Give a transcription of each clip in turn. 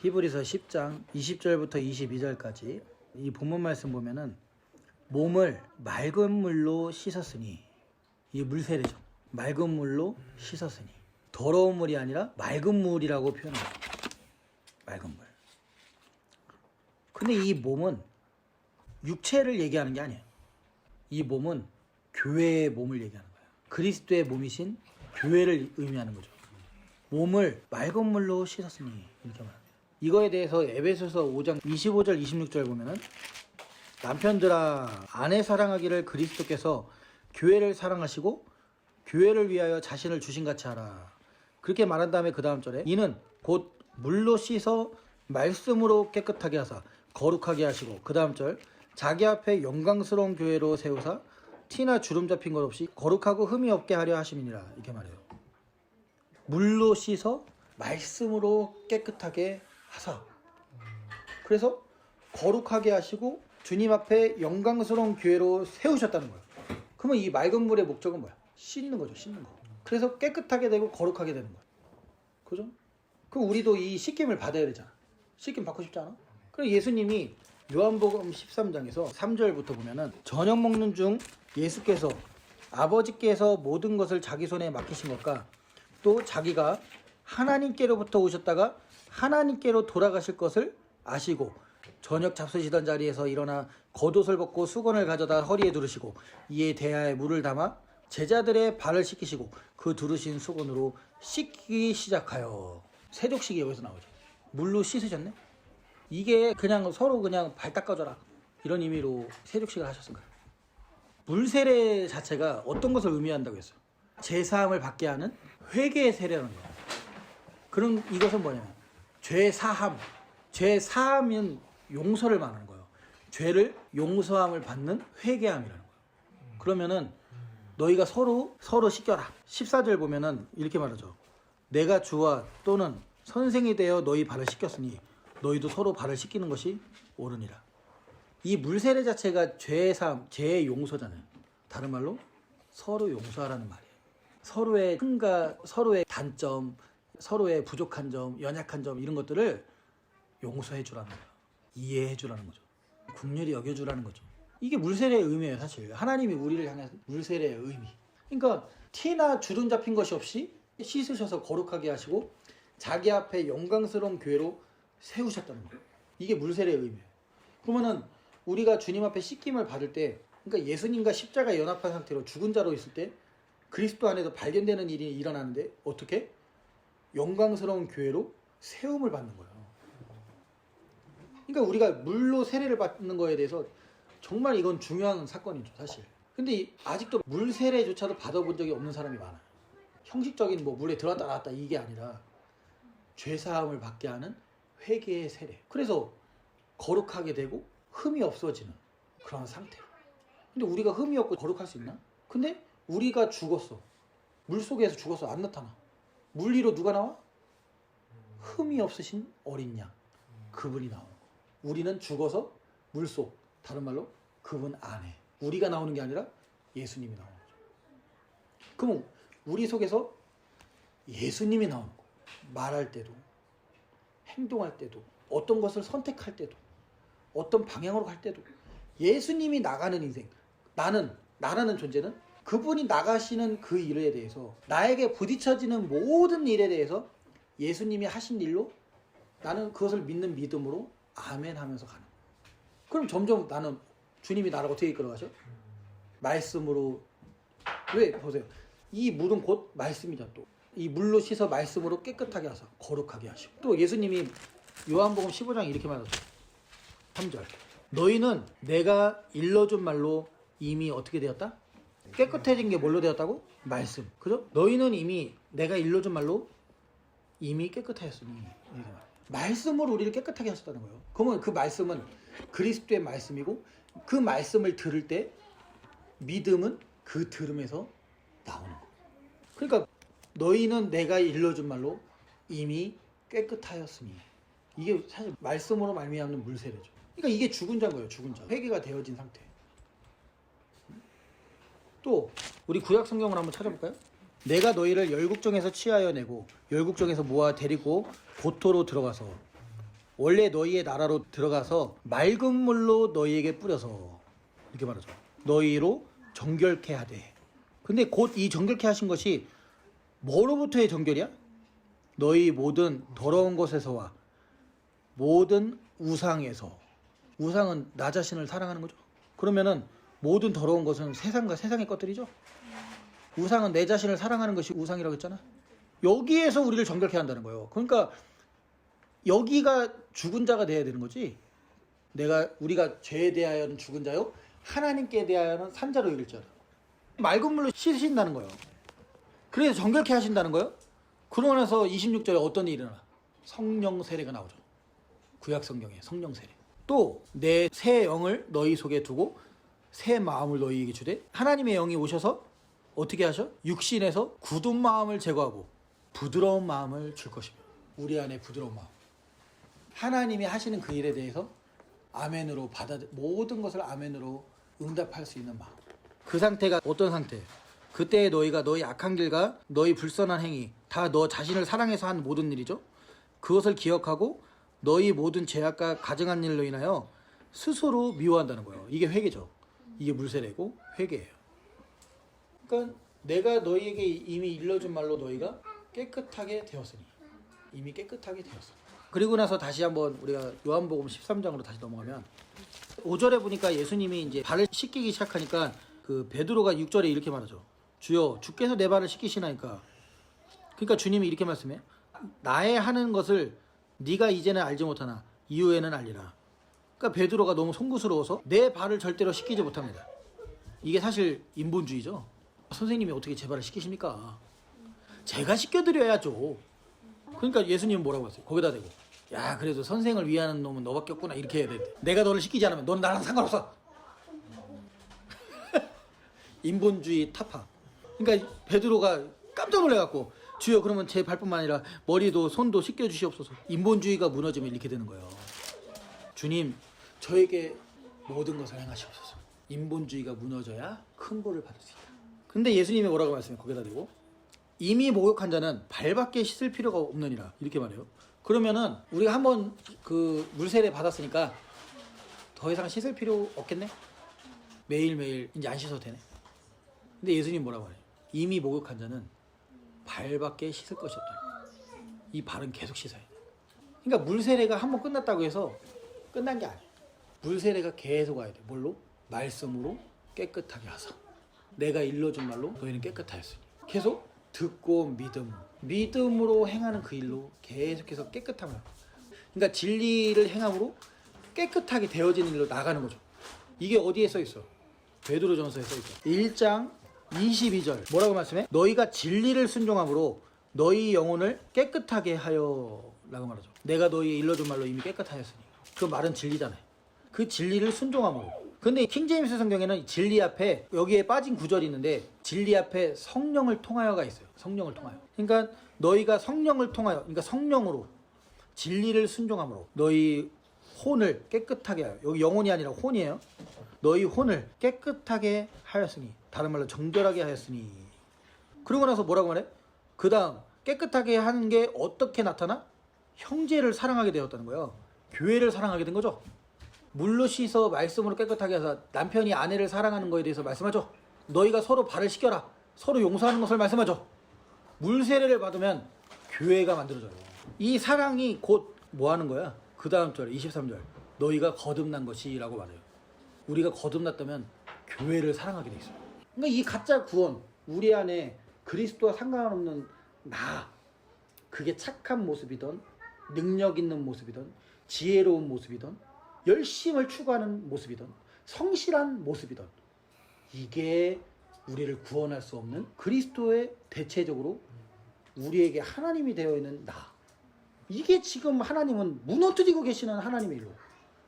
히브리서 10장 20절부터 22절까지 이 본문 말씀 보면은 몸을 맑은 물로 씻었으니, 이 물세례죠. 맑은 물로 씻었으니, 더러운 물이 아니라 맑은 물이라고 표현합니다. 맑은 물. 근데 이 몸은 육체를 얘기하는 게 아니에요. 이 몸은 교회의 몸을 얘기하는 거예요. 그리스도의 몸이신 교회를 의미하는 거죠. 몸을 맑은 물로 씻었으니, 이렇게 말합니다. 이거에 대해서 에베소서 5장 25절 26절 보면은, 남편들아 아내 사랑하기를 그리스도께서 교회를 사랑하시고 교회를 위하여 자신을 주신같이 하라. 그렇게 말한 다음에 그 다음 절에 이는 곧 물로 씻어 말씀으로 깨끗하게 하사 거룩하게 하시고, 그 다음 절 자기 앞에 영광스러운 교회로 세우사 티나 주름 잡힌 것 없이 거룩하고 흠이 없게 하려 하심이니라. 이렇게 말해요. 물로 씻어 말씀으로 깨끗하게 하사. 그래서 거룩하게 하시고 주님 앞에 영광스러운 교회로 세우셨다는 거예요. 그러면 이 맑은 물의 목적은 뭐야? 씻는 거죠. 씻는 거. 그래서 깨끗하게 되고 거룩하게 되는 거예요. 그죠? 그럼 우리도 이 씻김을 받아야 되잖아. 씻김 받고 싶지 않아? 그럼 예수님이 요한복음 13장에서 3절부터 보면은, 저녁 먹는 중 예수께서 아버지께서 모든 것을 자기 손에 맡기신 것과 또 자기가 하나님께로부터 오셨다가 하나님께로 돌아가실 것을 아시고 저녁 잡수시던 자리에서 일어나 겉옷을 벗고 수건을 가져다 허리에 두르시고 이에 대야에 물을 담아 제자들의 발을 씻기시고 그 두르신 수건으로 씻기 시작하여. 세족식이 여기서 나오죠. 물로 씻으셨네? 이게 그냥 서로 그냥 발 닦아줘라 이런 의미로 세족식을 하셨은 거예요. 물세례 자체가 어떤 것을 의미한다고 했어요? 제사함을 받게 하는 회개의 세례라는 거예요. 그럼 이것은 뭐냐면 죄사함. 죄사함은 용서를 말하는 거예요. 죄를 용서함을 받는 회개함이라는 거예요. 그러면은 너희가 서로 씻겨라. 14절 보면은 이렇게 말하죠. 내가 주와 또는 선생이 되어 너희 발을 씻겼으니 너희도 서로 발을 씻기는 것이 옳으니라. 이 물세례 자체가 죄사함, 죄의 용서잖아요. 다른 말로 서로 용서하라는 말이에요. 서로의 흠과 서로의 단점, 서로의 부족한 점, 연약한 점, 이런 것들을 용서해 주라는 거예요. 이해해 주라는 거죠. 긍휼히 여겨 주라는 거죠. 이게 물세례의 의미예요. 사실 하나님이 우리를 향한 물세례의 의미. 그러니까 티나 주름 잡힌 것이 없이 씻으셔서 거룩하게 하시고 자기 앞에 영광스러운 교회로 세우셨다는 거예요. 이게 물세례의 의미예요. 그러면은 우리가 주님 앞에 씻김을 받을 때, 그러니까 예수님과 십자가에 연합한 상태로 죽은 자로 있을 때 그리스도 안에서 발견되는 일이 일어나는데, 어떻게? 영광스러운 교회로 세움을 받는 거예요. 그러니까 우리가 물로 세례를 받는 거에 대해서 정말 이건 중요한 사건이죠, 사실. 근데 아직도 물 세례조차도 받아본 적이 없는 사람이 많아요. 형식적인 뭐 물에 들어갔다 나왔다 이게 아니라 죄사함을 받게 하는 회개의 세례. 그래서 거룩하게 되고 흠이 없어지는 그런 상태. 근데 우리가 흠이 없고 거룩할 수 있나? 근데 우리가 죽었어. 물속에서 죽었어. 안 나타나. 물 위로 누가 나와? 흠이 없으신 어린 양. 그분이 나오는 거. 우리는 죽어서 물속, 다른 말로 그분 안에. 우리가 나오는 게 아니라 예수님이 나오는 거죠. 그럼 우리 속에서 예수님이 나오는 거예요. 말할 때도, 행동할 때도, 어떤 것을 선택할 때도, 어떤 방향으로 갈 때도 예수님이 나가는 인생. 나라는 존재는 그분이 나가시는 그 일에 대해서, 나에게 부딪혀지는 모든 일에 대해서 예수님이 하신 일로 나는 그것을 믿는 믿음으로 아멘 하면서 가는 거예요. 그럼 점점 나는 주님이 나를 어떻게 이끌어가셔? 말씀으로. 왜? 보세요. 이 물은 곧 말씀이죠. 또 이 물로 씻어 말씀으로 깨끗하게 하사 거룩하게 하시고, 또 예수님이 요한복음 15장 이렇게 말하죠. 3절. 너희는 내가 일러준 말로 이미 어떻게 되었다? 깨끗해진 게 뭘로 되었다고? 말씀. 그죠? 너희는 이미 내가 일러준 말로 이미 깨끗하였으니. 이렇게 말해요. 말씀으로 우리를 깨끗하게 하셨다는 거예요. 그러면 그 말씀은 그리스도의 말씀이고, 그 말씀을 들을 때 믿음은 그 들음에서 나오는 거예요. 그러니까 너희는 내가 일러준 말로 이미 깨끗하였으니. 이게 사실 말씀으로 말미암는 물세례죠. 그러니까 이게 죽은 자인 거예요. 죽은 자. 회개가 되어진 상태. 또 우리 구약 성경을 한번 찾아볼까요? 내가 너희를 열국정에서 취하여 내고 열국정에서 모아 데리고 고토로 들어가서 원래 너희의 나라로 들어가서 맑은 물로 너희에게 뿌려서 이렇게 말하죠. 너희로 정결케 하되. 근데 곧 이 정결케 하신 것이 뭐로부터의 정결이야? 너희 모든 더러운 것에서와 모든 우상에서. 우상은 나 자신을 사랑하는 거죠. 그러면은 모든 더러운 것은 세상과 세상의 것들이죠. 우상은 내 자신을 사랑하는 것이 우상이라고 했잖아. 여기에서 우리를 정결케 한다는 거예요. 그러니까 여기가 죽은 자가 돼야 되는 거지. 우리가 죄에 대하여는 죽은 자요, 하나님께 대하여는 산 자로 이길 자라. 맑은 물로 씻으신다는 거예요. 그래서 정결케 하신다는 거예요. 그러고 나서 26절에 어떤 일이 일어나? 성령 세례가 나오죠. 구약 성경에 성령 세례. 또 내 새 영을 너희 속에 두고 새 마음을 너희에게 주되. 하나님의 영이 오셔서 어떻게 하셔? 육신에서 굳은 마음을 제거하고 부드러운 마음을 줄 것이며. 우리 안에 부드러운 마음. 하나님이 하시는 그 일에 대해서 아멘으로 모든 것을 아멘으로 응답할 수 있는 마음. 그 상태가 어떤 상태? 그때 너희가 너희 악한 길과 너희 불선한 행위, 다 너 자신을 사랑해서 한 모든 일이죠. 그것을 기억하고 너희 모든 죄악과 가증한 일로 인하여 스스로 미워한다는 거예요. 이게 회개죠. 이게 물세례고 회개예요. 그러니까 내가 너희에게 이미 일러준 말로 너희가 깨끗하게 되었으니. 이미 깨끗하게 되었으니. 그리고 나서 다시 한번 우리가 요한복음 13장으로 다시 넘어가면 5절에 보니까 예수님이 이제 발을 씻기기 시작하니까 그 베드로가 6절에 이렇게 말하죠. 주여, 주께서 내 발을 씻기시나이까. 그러니까 주님이 이렇게 말씀해. 나의 하는 것을 네가 이제는 알지 못하나 이후에는 알리라. 그러니까 베드로가 너무 송구스러워서 내 발을 절대로 씻기지 못합니다. 이게 사실 인본주의죠. 선생님이 어떻게 제 발을 씻기십니까? 제가 씻겨드려야죠. 그러니까 예수님은 뭐라고 했어요? 거기다 대고, 야, 그래도 선생을 위하는 놈은 너밖에 없구나, 이렇게 해야 돼. 내가 너를 시키지 않으면 넌 나랑 상관없어. 인본주의 타파. 그러니까 베드로가 깜짝 놀래갖고, 주여, 그러면 제 발뿐만 아니라 머리도 손도 씻겨주시옵소서. 인본주의가 무너지면 이렇게 되는 거예요. 주님, 저에게 모든 것을 행하시옵소서. 인본주의가 무너져야 큰 벌을 받을 수 있다. 근데 예수님이 뭐라고 말씀해? 거기다 대고, 이미 목욕한 자는 발밖에 씻을 필요가 없느니라, 이렇게 말해요. 그러면은 우리가 한번 그 물세례 받았으니까 더 이상 씻을 필요 없겠네? 매일매일 이제 안 씻어도 되네? 근데 예수님 뭐라고 해요? 이미 목욕한 자는 발밖에 씻을 것이 없다. 이 발은 계속 씻어야 돼. 그러니까 물세례가 한번 끝났다고 해서 끝난 게 아니에요. 물세례가 계속 와야 돼. 뭘로? 말씀으로 깨끗하게 하사. 내가 일러준 말로 너희는 깨끗하였으니. 계속 듣고 믿음으로 행하는 그 일로 계속해서 깨끗함을. 그러니까 진리를 행함으로 깨끗하게 되어지는 일로 나가는 거죠. 이게 어디에 써 있어? 베드로전서에 써 있죠. 1장 22절 뭐라고 말씀해? 너희가 진리를 순종함으로 너희 영혼을 깨끗하게 하여 라고 말하죠. 내가 너희의 일러준 말로 이미 깨끗하였으니. 그 말은 진리잖아요. 그 진리를 순종함으로. 근데 킹제임스 성경에는 진리 앞에 여기에 빠진 구절이 있는데 진리 앞에 성령을 통하여가 있어요. 성령을 통하여. 그러니까 너희가 성령을 통하여, 그러니까 성령으로 진리를 순종함으로 너희 혼을 깨끗하게 하여. 여기 영혼이 아니라 혼이에요. 너희 혼을 깨끗하게 하였으니. 다른 말로 정결하게 하였으니. 그러고 나서 뭐라고 말해? 그 다음 깨끗하게 하는 게 어떻게 나타나? 형제를 사랑하게 되었다는 거예요. 교회를 사랑하게 된 거죠. 물로 씻어 말씀으로 깨끗하게 해서 남편이 아내를 사랑하는 거에 대해서 말씀하죠. 너희가 서로 발을 씻겨라. 서로 용서하는 것을 말씀하죠. 물세례를 받으면 교회가 만들어져요. 이 사랑이 곧 뭐 하는 거야? 그 다음 절 23절 너희가 거듭난 것이라고 말해요. 우리가 거듭났다면 교회를 사랑하게 돼 있어요. 그러니까 이 가짜 구원, 우리 안에 그리스도와 상관없는 나, 그게 착한 모습이든 능력 있는 모습이든 지혜로운 모습이든 열심을 추구하는 모습이든 성실한 모습이든 이게 우리를 구원할 수 없는 그리스도의 대체적으로 우리에게 하나님이 되어 있는 나. 이게 지금 하나님은 무너뜨리고 계시는 하나님의 일로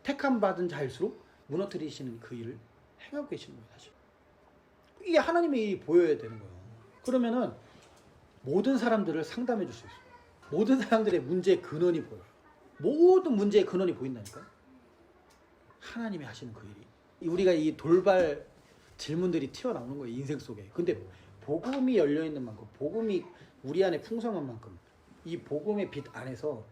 택함 받은 자일수록 무너뜨리시는 그 일을 행하고 계시는 거예요. 사실 이게 하나님의 일이 보여야 되는 거예요. 그러면은 모든 사람들을 상담해 줄 수 있어요. 모든 사람들의 문제의 근원이 보여요. 모든 문제의 근원이 보인다니까. 하나님이 하시는 그 일이. 우리가 이 돌발 질문들이 튀어나오는 거예요. 인생 속에. 근데 복음이 열려있는 만큼, 복음이 우리 안에 풍성한 만큼 이 복음의 빛 안에서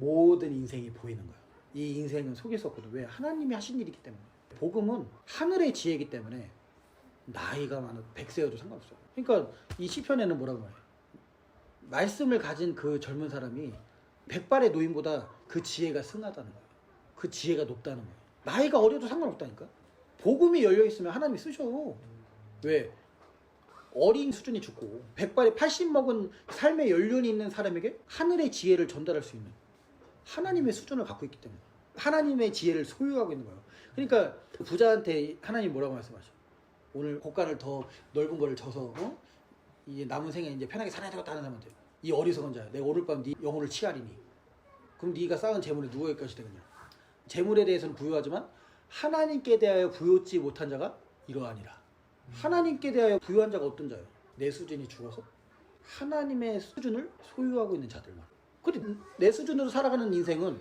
모든 인생이 보이는 거야. 이 인생은 속일 수 없거든. 왜? 하나님이 하신 일이기 때문에. 복음은 하늘의 지혜이기 때문에 나이가 많아도 100세여도 상관없어. 그러니까 이 시편에는 뭐라고 말해? 말씀을 가진 그 젊은 사람이 백발의 노인보다 그 지혜가 승하다는 거야. 그 지혜가 높다는 거야. 나이가 어려도 상관없다니까. 복음이 열려있으면 하나님이 쓰셔. 왜? 어린 수준이 죽고 백발에 80 먹은 삶의 연륜이 있는 사람에게 하늘의 지혜를 전달할 수 있는 하나님의 수준을 갖고 있기 때문에 하나님의 지혜를 소유하고 있는 거예요. 그러니까 부자한테 하나님 뭐라고 말씀하셔? 오늘 고간을 더 넓은 거를 져서 이제 남은 생에 이제 편하게 살아야 되겠다 하는 사람한테 이 어리석은 자야, 내가 오늘 밤 네 영혼을 취하리니. 그럼 네가 쌓은 재물이 누구의 것이 되겠냐? 재물에 대해서는 부유하지만 하나님께 대하여 부유치 못한 자가 이러하니라. 하나님께 대하여 부유한 자가 어떤 자예요? 내 수준이 죽어서 하나님의 수준을 소유하고 있는 자들만. 근데 내 수준으로 살아가는 인생은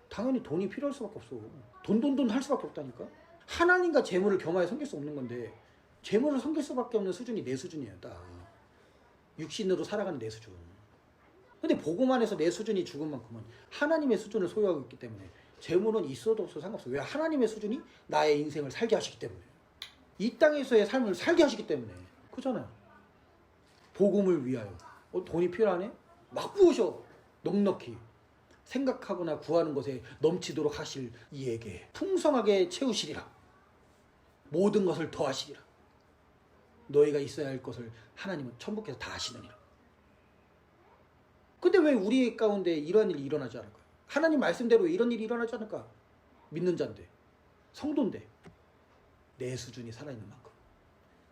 당연히 돈이 필요할 수밖에 없어. 돈 할 수밖에 없다니까. 하나님과 재물을 겸하여 섬길 수 없는 건데 재물을 섬길 수밖에 없는 수준이 내 수준이에요. 딱 육신으로 살아가는 내 수준. 근데 복음 안에서 내 수준이 죽은 만큼은 하나님의 수준을 소유하고 있기 때문에 재물은 있어도 없어도 상관없어. 왜? 하나님의 수준이 나의 인생을 살게 하시기 때문에. 이 땅에서의 삶을 살게 하시기 때문에. 그잖아요. 복음을 위하여. 돈이 필요하네? 막 부으셔. 넉넉히. 생각하거나 구하는 것에 넘치도록 하실 이에게 풍성하게 채우시리라. 모든 것을 더하시리라. 너희가 있어야 할 것을 하나님은 천국에서 다 하시느니라. 근데 왜 우리 가운데 이러한 일이 일어나지 않을까요? 하나님 말씀대로 왜 이런 일이 일어나지 않을까? 믿는 자인데, 성도인데, 내 수준이 살아있는 만큼,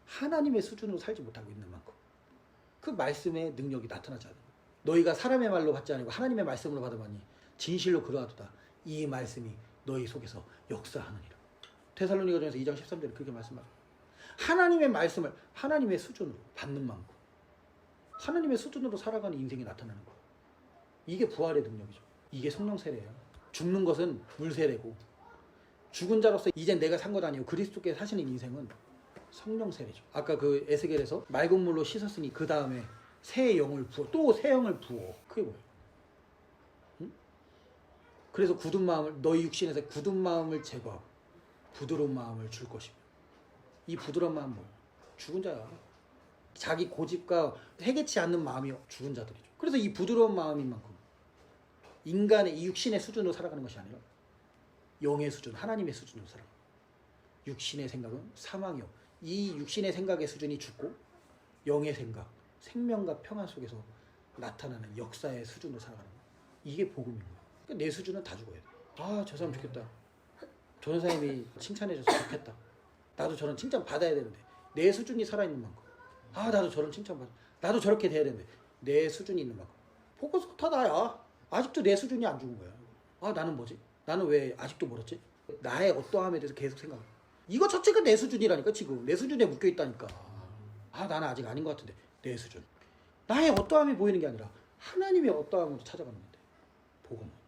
하나님의 수준으로 살지 못하고 있는 만큼 그 말씀의 능력이 나타나지 않는 거예요. 너희가 사람의 말로 받지 아니고 하나님의 말씀으로 받아봤니 진실로 그러하도다. 이 말씀이 너희 속에서 역사하느니라. 데살로니가전서 2장 13절에 그렇게 말씀하죠. 하나님의 말씀을 하나님의 수준으로 받는 만큼 하나님의 수준으로 살아가는 인생이 나타나는 거예요. 이게 부활의 능력이죠. 이게 성령 세례예요. 죽는 것은 물 세례고 죽은 자로서 이젠 내가 산 것 아니고 그리스도께 사시는 인생은 성령 세례죠. 아까 그 에스겔에서 맑은 물로 씻었으니 그 다음에 새 영을 부어, 또 새 영을 부어. 그게 뭐예요? 응? 그래서 굳은 마음을, 너희 육신에서 굳은 마음을 제거하고 부드러운 마음을 줄 것이며. 이 부드러운 마음은 뭐예요? 죽은 자야. 자기 고집과 해개치 않는 마음이 죽은 자들이죠. 그래서 이 부드러운 마음인 만큼 인간의 이 육신의 수준으로 살아가는 것이 아니라 영의 수준, 하나님의 수준으로 살아가는 거예요. 육신의 생각은 사망이요. 이 육신의 생각의 수준이 죽고 영의 생각, 생명과 평안 속에서 나타나는 역사의 수준으로 살아가는 거예요. 이게 복음인 거예요. 그러니까 내 수준은 다 죽어야 돼. 아, 저 사람 좋겠다. 전사님이 칭찬해줘서 좋겠다. 나도 저런 칭찬 받아야 되는데 내 수준이 살아있는 만큼. 아, 나도 저런 칭찬 받아. 나도 저렇게 돼야 되는데 내 수준이 있는 만큼. 포커스 타다야. 아직도 내 수준이 안 죽은 거야. 아, 나는 뭐지? 나는 왜 아직도 멀었지? 나의 어떠함에 대해서 계속 생각해. 이거 자체가 내 수준이라니까. 지금 내 수준에 묶여있다니까. 아, 나는 아직 아닌 것 같은데 내 수준. 나의 어떠함이 보이는 게 아니라 하나님의 어떠함으로 찾아가는 건데 복음은.